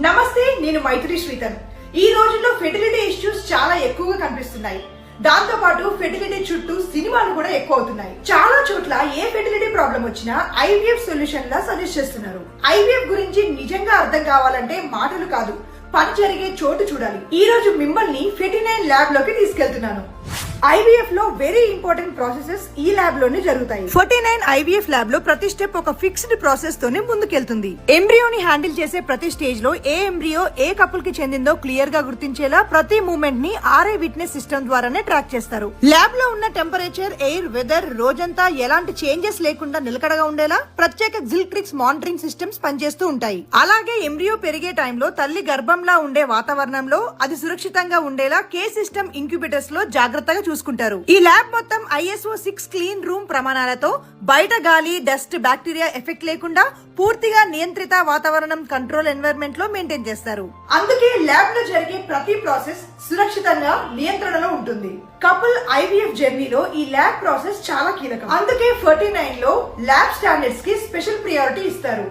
నమస్తే, నేను మైత్రి శ్రీధర్. ఈ రోజుల్లో ఫెర్టిలిటీ ఇష్యూస్ చాలా ఎక్కువగా కనిపిస్తున్నాయి. దాంతో పాటు ఫెర్టిలిటీ చుట్టూ సినిమాలు కూడా ఎక్కువ అవుతున్నాయి. చాలా చోట్ల ఏ ఫెర్టిలిటీ ప్రాబ్లం వచ్చినా ఐవీఎఫ్ సొల్యూషన్ లా సజెస్ట్ చేస్తున్నారు. ఐవీఎఫ్ గురించి నిజంగా అర్థం కావాలంటే మాటలు కాదు, పని జరిగే చోటు చూడాలి. ఈ రోజు మిమ్మల్ని ఫెర్టినైన్ ల్యాబ్ లోకి తీసుకెళ్తున్నాను. ఐవీఎఫ్ లో వెరీ ఇంపార్టెంట్ ప్రాసెసెస్ ఈ ల్యాబ్ లోనే జరుగుతాయి. 49 ఐవీఎఫ్ ల్యాబ్ లో ప్రతి స్టెప్ ఒక ఫిక్స్డ్ ప్రాసెస్ తోనే ముందుకెళ్తుంది. ఎంబ్రియోని హ్యాండిల్ చేసే ప్రతి స్టేజ్ లో ఏ ఎంబ్రియో ఏ కపుల్ కి చెందిందో క్లియర్ గా గుర్తించేలా ప్రతి మూవ్మెంట్ ని ఆర్ఐ విట్నెస్ సిస్టమ్ ద్వారానే ట్రాక్ చేస్తారు. ల్యాబ్ లో ఉన్న టెంపరేచర్, ఎయిర్, వెదర్ రోజంతా ఎలాంటి చేంజెస్ లేకుండా నిలకడగా ఉండేలా ప్రత్యేక జిల్ట్రిక్స్ మానిటరింగ్ సిస్టమ్స్ పనిచేస్తూ ఉంటాయి. అలాగే ఎంబ్రియో పెరిగే టైంలో తల్లి గర్భంలా ఉండే వాతావరణంలో అది సురక్షితంగా ఉండేలా కే సిస్టమ్ ఇంక్యుబేటర్స్ లో జాగ్రత్తగా చూసుకుంటారు. ఈ ల్యాబ్ మొత్తం ISO 6 క్లీన్ రూమ్ ప్రమాణాలతో బయట గాలి, డస్ట్, బ్యాక్టీరియా ఎఫెక్ట్ లేకుండా పూర్తిగా నియంత్రిత వాతావరణం కంట్రోల్ ఎన్వైరన్మెంట్ లో మెయింటైన్ చేస్తారు. అందుకే ల్యాబ్ లో జరిగే ప్రతి ప్రాసెస్ సురక్షితంగా నియంత్రణలో ఉంటుంది. కపుల్ ఐవీఎఫ్ జర్నీలో ఈ ల్యాబ్ ప్రాసెస్ చాలా కీలకం. అందుకే 49 లో ల్యాబ్ స్టాండర్డ్స్ కి స్పెషల్ ప్రియారిటీ ఇస్తారు.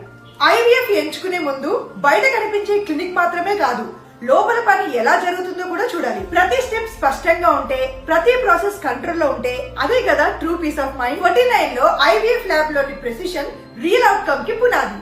ఐవీఎఫ్ ఎంచుకునే ముందు బయట కనిపించే క్లినిక్ మాత్రమే కాదు, లోపల పని ఎలా జరుగుతుందో కూడా చూడాలి. ప్రతి స్టెప్ స్పష్టంగా ఉంటే, ప్రతి ప్రాసెస్ కంట్రోల్ లో ఉంటే అదే కదా ట్రూ పీస్ ఆఫ్ మైండ్. 49 లో ఐవీఎఫ్ ల్యాబ్ లోని ప్రెసిషన్ రియల్ అవుట్కమ్ కి పునాది.